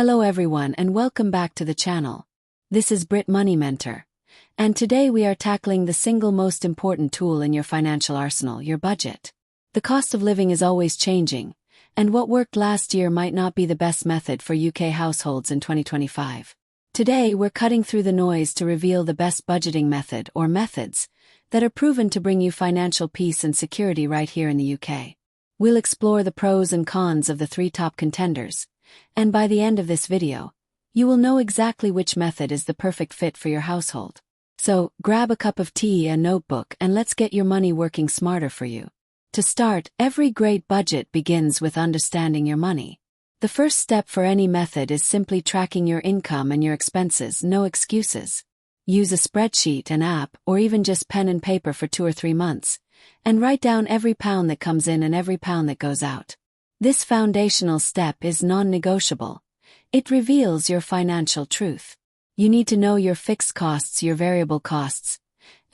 Hello everyone and welcome back to the channel. This is Brit Money Mentor. And today we are tackling the single most important tool in your financial arsenal, your budget. The cost of living is always changing, and what worked last year might not be the best method for UK households in 2025. Today we're cutting through the noise to reveal the best budgeting method or methods that are proven to bring you financial peace and security right here in the UK. We'll explore the pros and cons of the three top contenders, and by the end of this video, you will know exactly which method is the perfect fit for your household. So, grab a cup of tea, a notebook, and let's get your money working smarter for you. To start, every great budget begins with understanding your money. The first step for any method is simply tracking your income and your expenses, no excuses. Use a spreadsheet, an app, or even just pen and paper for 2 or 3 months, and write down every pound that comes in and every pound that goes out. This foundational step is non-negotiable. It reveals your financial truth. You need to know your fixed costs, your variable costs,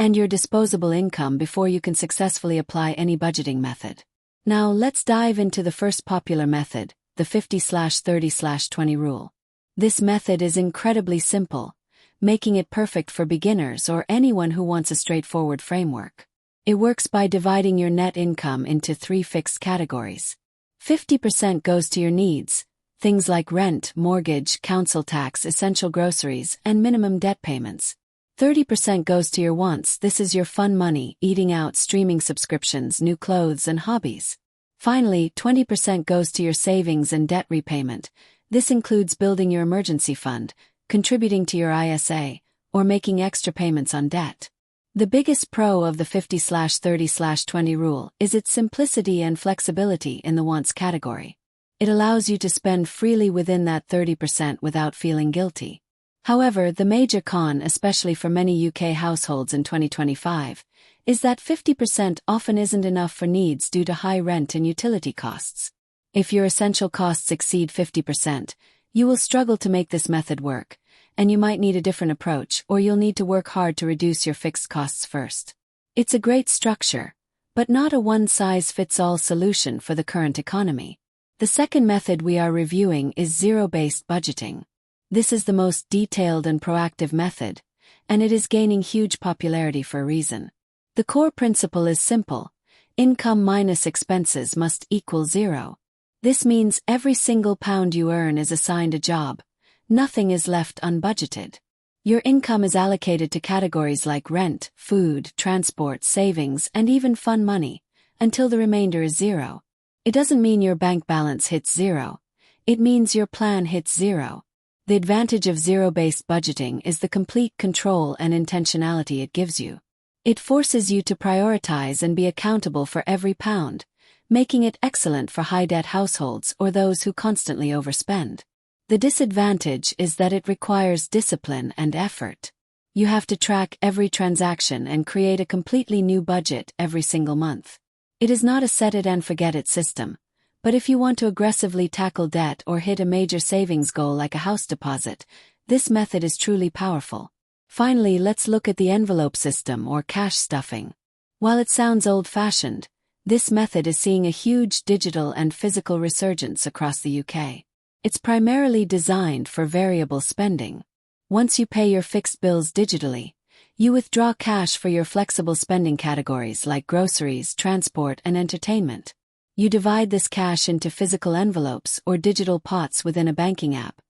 and your disposable income before you can successfully apply any budgeting method. Now let's dive into the first popular method, the 50/30/20 rule. This method is incredibly simple, making it perfect for beginners or anyone who wants a straightforward framework. It works by dividing your net income into 3 fixed categories. 50% goes to your needs, things like rent, mortgage, council tax, essential groceries, and minimum debt payments. 30% goes to your wants. This is your fun money, eating out, streaming subscriptions, new clothes, and hobbies. Finally, 20% goes to your savings and debt repayment. This includes building your emergency fund, contributing to your ISA, or making extra payments on debt. The biggest pro of the 50/30/20 rule is its simplicity and flexibility in the wants category. It allows you to spend freely within that 30% without feeling guilty. However, the major con, especially for many UK households in 2025, is that 50% often isn't enough for needs due to high rent and utility costs. If your essential costs exceed 50%, you will struggle to make this method work, and you might need a different approach, or you'll need to work hard to reduce your fixed costs first. It's a great structure, but not a one-size-fits-all solution for the current economy. The second method we are reviewing is zero-based budgeting. This is the most detailed and proactive method, and it is gaining huge popularity for a reason. The core principle is simple: income minus expenses must equal 0. This means every single pound you earn is assigned a job. Nothing is left unbudgeted. Your income is allocated to categories like rent, food, transport, savings, and even fun money, until the remainder is 0. It doesn't mean your bank balance hits 0. It means your plan hits 0. The advantage of zero-based budgeting is the complete control and intentionality it gives you. It forces you to prioritize and be accountable for every pound, making it excellent for high-debt households or those who constantly overspend. The disadvantage is that it requires discipline and effort. You have to track every transaction and create a completely new budget every single month. It is not a set-it-and-forget-it system, but if you want to aggressively tackle debt or hit a major savings goal like a house deposit, this method is truly powerful. Finally, let's look at the envelope system or cash stuffing. While it sounds old-fashioned, this method is seeing a huge digital and physical resurgence across the UK. It's primarily designed for variable spending. Once you pay your fixed bills digitally, you withdraw cash for your flexible spending categories like groceries, transport, and entertainment. You divide this cash into physical envelopes or digital pots within a banking app,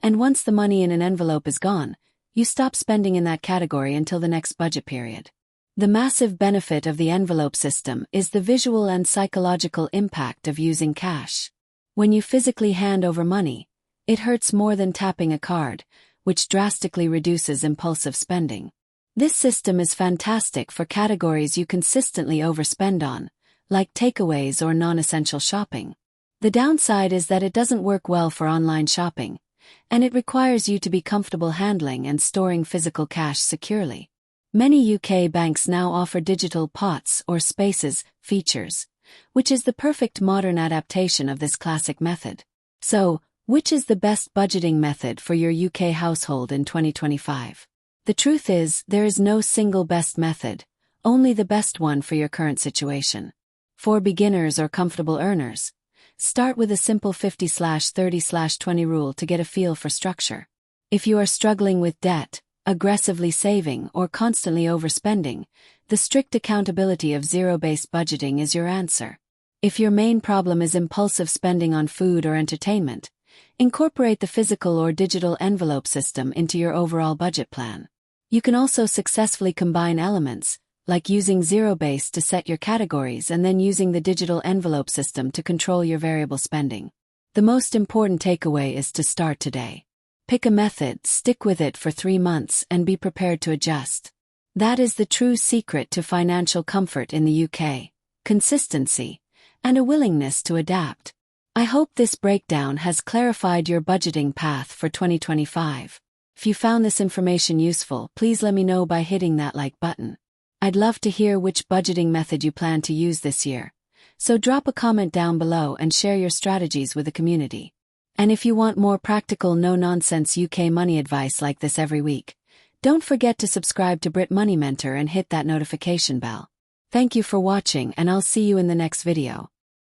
and once the money in an envelope is gone, you stop spending in that category until the next budget period. The massive benefit of the envelope system is the visual and psychological impact of using cash. When you physically hand over money, it hurts more than tapping a card, which drastically reduces impulsive spending. This system is fantastic for categories you consistently overspend on, like takeaways or non-essential shopping. The downside is that it doesn't work well for online shopping, and it requires you to be comfortable handling and storing physical cash securely. Many UK banks now offer digital pots or spaces features, which is the perfect modern adaptation of this classic method. So, which is the best budgeting method for your UK household in 2025? The truth is, there is no single best method, only the best one for your current situation. For beginners or comfortable earners, Start with a simple 50/30/20 rule to get a feel for structure. If you are struggling with debt, aggressively saving, or constantly overspending, the strict accountability of zero-based budgeting is your answer. If your main problem is impulsive spending on food or entertainment, incorporate the physical or digital envelope system into your overall budget plan. You can also successfully combine elements, like using zero-based to set your categories and then using the digital envelope system to control your variable spending. The most important takeaway is to start today. Pick a method, stick with it for 3 months, and be prepared to adjust. That is the true secret to financial comfort in the UK: consistency and a willingness to adapt. I hope this breakdown has clarified your budgeting path for 2025. If you found this information useful, please let me know by hitting that like button. I'd love to hear which budgeting method you plan to use this year, so drop a comment down below and share your strategies with the community. And if you want more practical, no-nonsense UK money advice like this every week, don't forget to subscribe to Brit Money Mentor and hit that notification bell. Thank you for watching, and I'll see you in the next video.